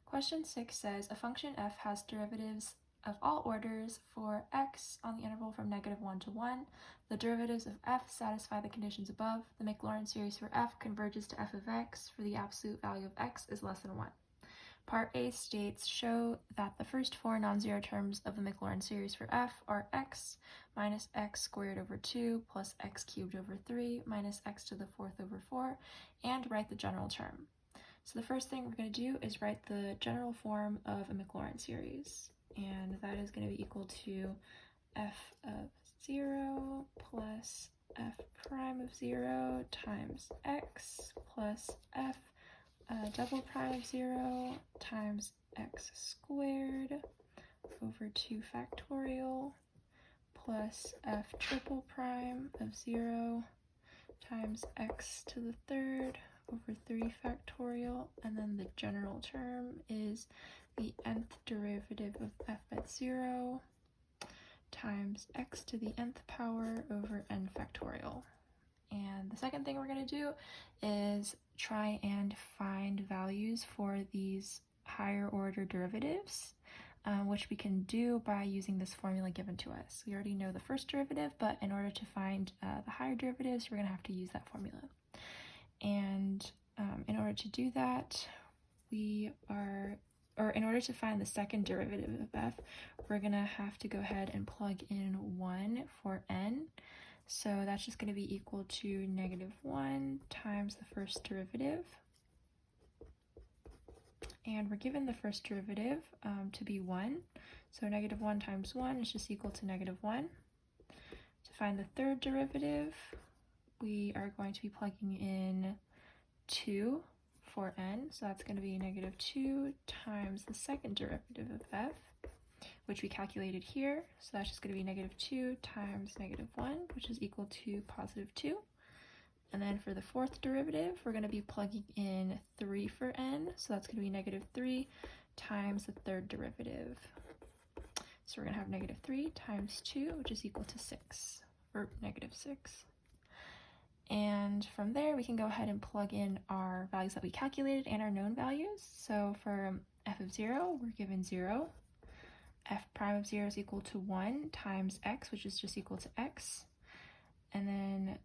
Question 6 says a function f has derivatives of all orders for x on the interval from -1 to 1. The derivatives of f satisfy the conditions above. The Maclaurin series for f converges to f of x for the absolute value of x is less than 1. Part A states show that the first four non-zero terms of the Maclaurin series for f are x minus x squared over 2 plus x cubed over 3 minus x to the fourth over 4, and write the general term. So the first thing we're going to do is write the general form of a Maclaurin series, and that is going to be equal to f of 0 plus f prime of 0 times x plus f double prime of 0 times x squared over 2 factorial plus f triple prime of 0 times x to the third over 3 factorial, and then the general term is the nth derivative of f at 0 times x to the nth power over n factorial. And the second thing we're going to do is try and find values for these higher order derivatives, which we can do by using this formula given to us. We already know the first derivative, but in order to find the higher derivatives, we're going to have to use that formula. And in order to do that, in order to find the second derivative of f, we're going to have to go ahead and plug in 1 for n. So that's just going to be equal to -1 times the first derivative. And we're given the first derivative to be 1. So -1 times 1 is just equal to -1. To find the third derivative, we are going to be plugging in 2 for n. So that's going to be -2 times the second derivative of f, which we calculated here. So that's just going to be -2 times -1, which is equal to +2. And then for the fourth derivative, we're going to be plugging in 3 for n. So that's going to be -3 times the third derivative. So we're going to have -3 times 2, which is equal to 6, or -6. And from there, we can go ahead and plug in our values that we calculated and our known values. So for f of 0, we're given 0. F prime of 0 is equal to 1 times x, which is just equal to x. And then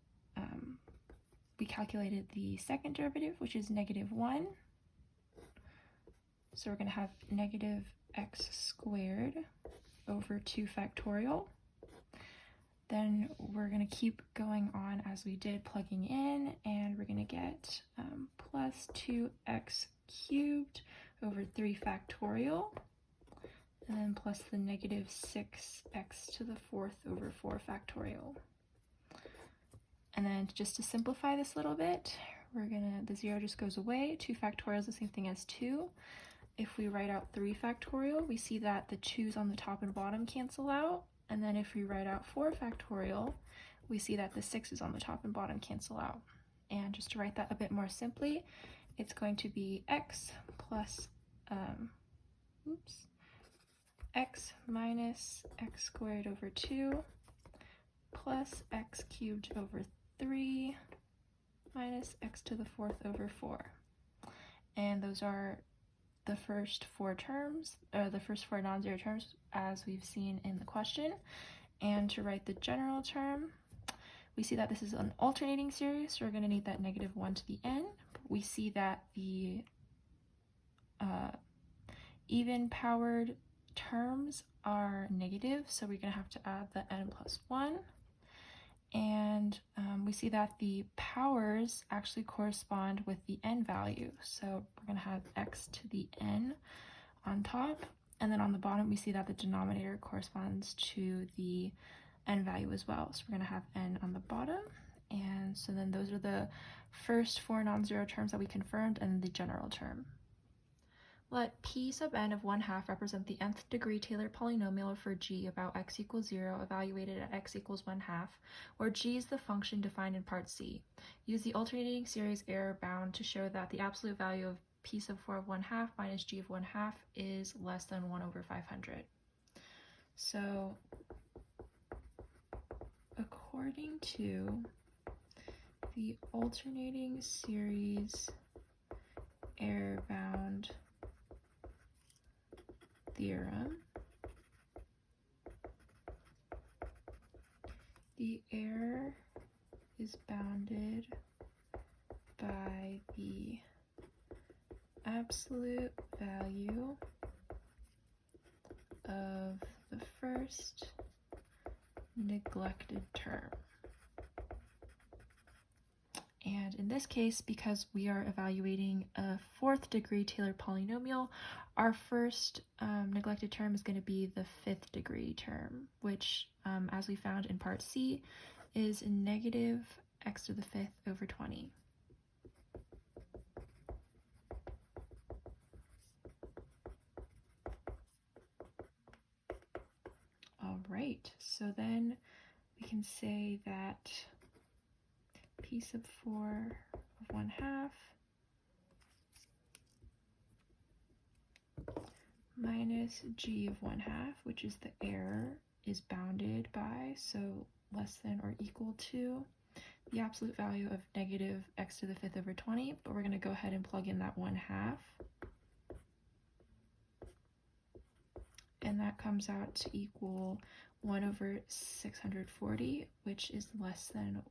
we calculated the second derivative, which is -1. So we're going to have -x squared over 2 factorial. Then we're going to keep going on as we did, plugging in, and we're going to get plus 2x cubed over 3 factorial, and then plus the -6x to the fourth over 4 factorial. And then just to simplify this a little bit, the 0 just goes away. 2 factorial is the same thing as 2. If we write out 3 factorial, we see that the 2's on the top and bottom cancel out. And then if we write out 4 factorial, we see that the 6's on the top and bottom cancel out. And just to write that a bit more simply, it's going to be x plus, x minus x squared over 2 plus x cubed over 3 minus x to the fourth over 4. And those are the first 4 terms, or the first 4 non-zero terms, as we've seen in the question. And to write the general term, we see that this is an alternating series, so we're going to need that -1 to the n. We see that the even-powered terms are negative, so we're going to have to add the n plus 1. And we see that the powers actually correspond with the n value. So we're going to have x to the n on top. And then on the bottom, we see that the denominator corresponds to the n value as well. So we're going to have n on the bottom. And so then those are the first 4 non-zero terms that we confirmed, and the general term. Let p sub n of 1/2 represent the nth degree Taylor polynomial for g about x equals 0 evaluated at x equals 1/2, where g is the function defined in part C. Use the alternating series error bound to show that the absolute value of p sub 4 of 1/2 minus g of 1/2 is less than 1/500. So according to the alternating series error bound theorem, the error is bounded by the absolute value of the first neglected term. And in this case, because we are evaluating a fourth degree Taylor polynomial, our first neglected term is going to be the fifth degree term, which, as we found in part C, is negative x to the fifth over 20. All right, so then we can say that p sub 4 of 1/2 minus g of 1/2, which is the error, is bounded by, so less than or equal to, the absolute value of negative x to the fifth over 20, but we're going to go ahead and plug in that 1/2. And that comes out to equal 1 over 640, which is less than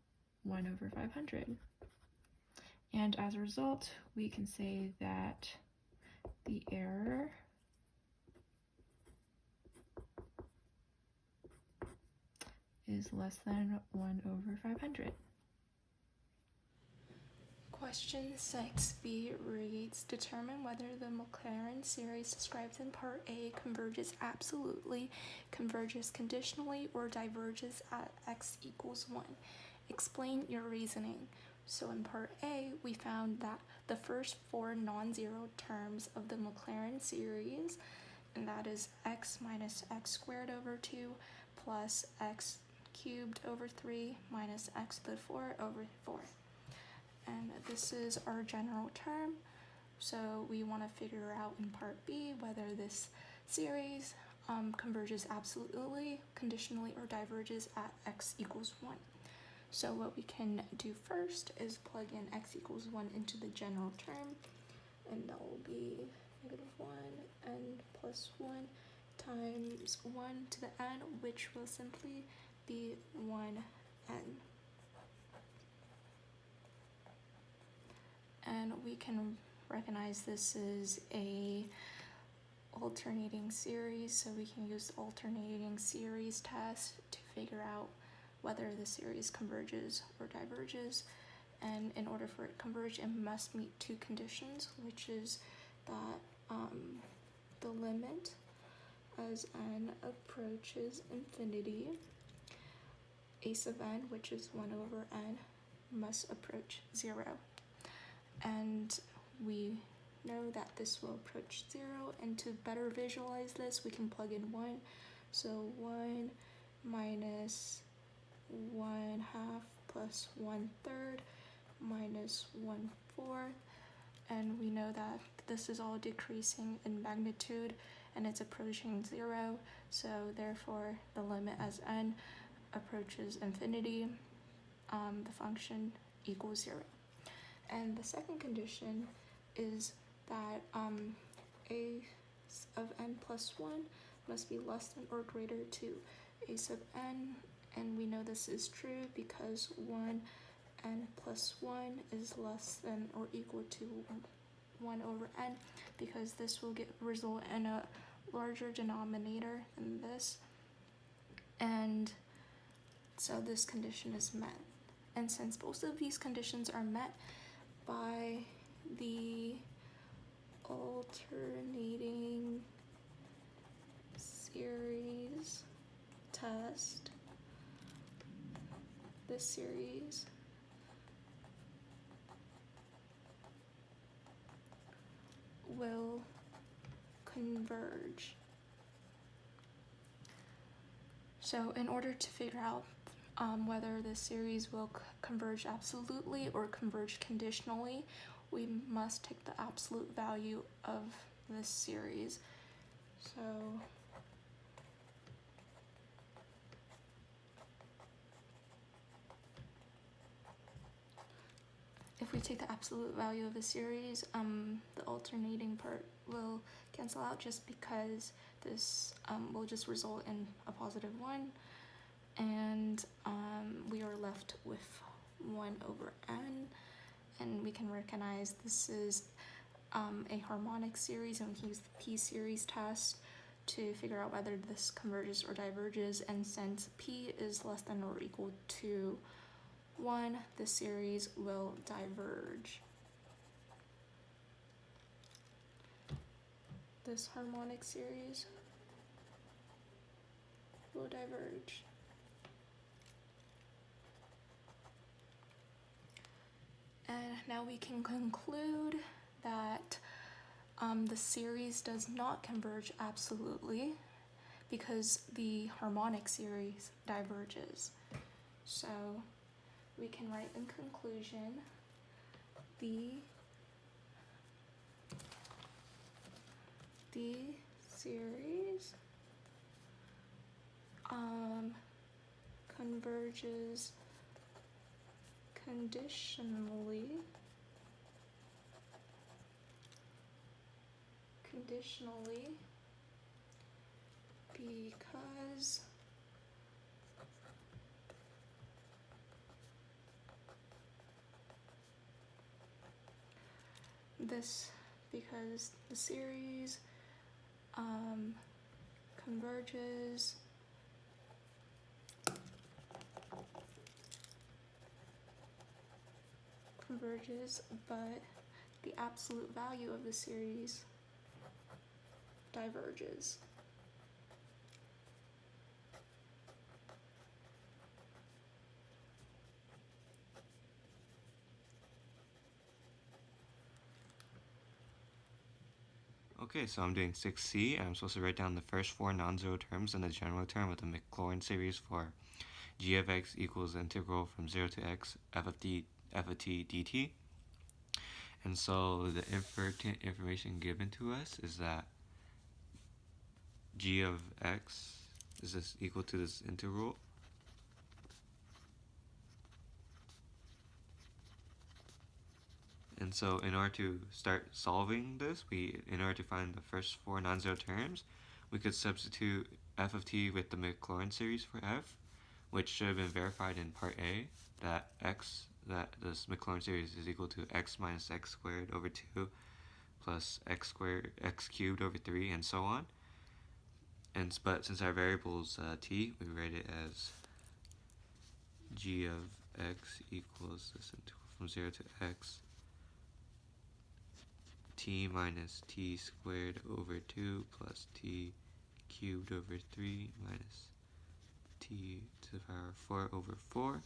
1 over 500. And as a result, we can say that the error is less than 1 over 500. Question 6b reads, determine whether the Maclaurin series described in part A converges absolutely, converges conditionally, or diverges at x equals 1. Explain your reasoning. So in part A, we found that the first four non-zero terms of the Maclaurin series, and that is x minus x squared over 2 plus x cubed over 3 minus x to the 4 over 4. And this is our general term, so we want to figure out in part B whether this series converges absolutely, conditionally, or diverges at x equals 1. So what we can do first is plug in x equals 1 into the general term, and that will be -1 n plus 1 times 1 to the n, which will simply be 1n. And we can recognize this is a alternating series, so we can use the alternating series test to figure out whether the series converges or diverges. And in order for it to converge, it must meet two conditions, which is that the limit as n approaches infinity, a sub n, which is 1 over n, must approach 0. And we know that this will approach 0, and to better visualize this, we can plug in 1. So 1 minus 1/2 plus 1/3 minus 1/4, and we know that this is all decreasing in magnitude and it's approaching 0, so therefore the limit as n approaches infinity, the function equals 0. And the second condition is that a of n plus 1 must be less than or greater to a sub n, and we know this is true because 1n plus 1 is less than or equal to 1 over n, because this will result in a larger denominator than this, and so this condition is met. And since both of these conditions are met by the alternating series test, this series will converge. So in order to figure out whether this series will converge absolutely or converge conditionally, we must take the absolute value of this series. So if we take the absolute value of a series, the alternating part will cancel out just because this will just result in a positive 1, and we are left with 1 over n, and we can recognize this is a harmonic series, and we can use the p-series test to figure out whether this converges or diverges, and since p is less than or equal to 1, the series will diverge. This harmonic series will diverge. And now we can conclude that the series does not converge absolutely because the harmonic series diverges. So we can write in conclusion, the series converges conditionally because the series converges but the absolute value of the series diverges. Okay, so I'm doing 6C, and I'm supposed to write down the first 4 non-zero terms and the general term of the Maclaurin series for g of x equals the integral from 0 to x f of t dt. And so the information given to us is that g of x is this equal to this integral. And so in order to start solving this, in order to find the first 4 non-zero terms, we could substitute f of t with the Maclaurin series for f, which should have been verified in part A, that this Maclaurin series is equal to x minus x squared over 2 plus x cubed over 3, and so on. But since our variable is t, we write it as g of x equals this integral from 0 to x t minus t squared over 2 plus t cubed over 3 minus t to the power of 4 over 4,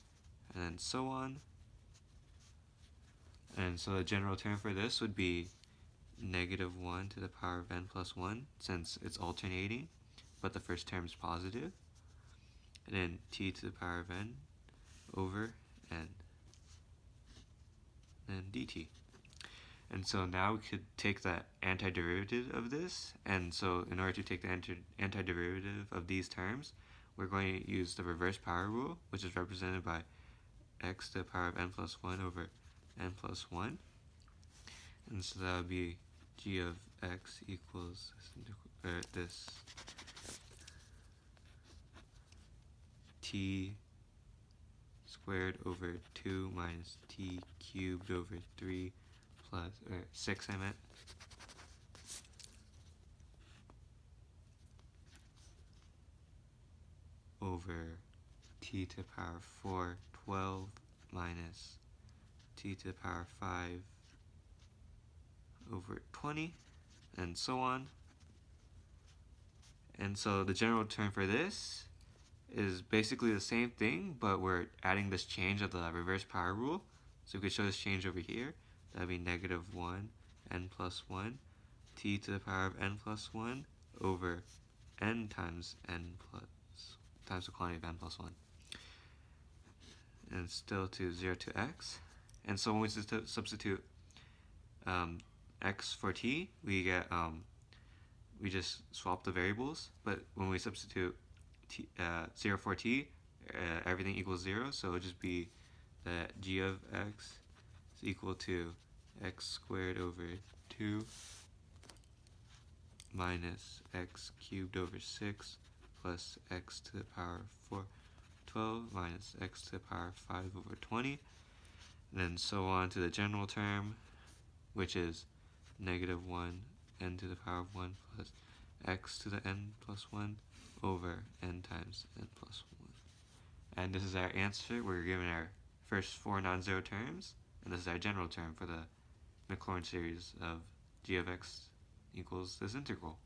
and then so on. And so the general term for this would be negative 1 to the power of n plus 1, since it's alternating, but the first term is positive. And then t to the power of n over n, and dt. And so now we could take the antiderivative of this, and so in order to take the antiderivative of these terms, we're going to use the reverse power rule, which is represented by x to the power of n plus 1 over n plus 1. And so that would be g of x equals this t squared over 2 minus t cubed over 3 plus 6, I meant, over t to the power 4, 12 minus t to the power 5 over 20, and so on. And so the general term for this is basically the same thing, but we're adding this change of the reverse power rule. So we could show this change over here. That would be negative 1 n plus 1 t to the power of n plus 1 over n times n plus times the quantity of n plus 1. And still to 0 to x. And so when we substitute x for t, we get we just swap the variables. But when we substitute 0 for t, everything equals 0. So it would just be that g of x is equal to x squared over 2 minus x cubed over 6 plus x to the power of 12 minus x to the power of 5 over 20. And then so on to the general term, which is negative 1 n to the power of 1 plus x to the n plus 1 over n times n plus 1. And this is our answer. We're given our first 4 non-zero terms, and this is our general term for the Maclaurin series of g of x equals this integral.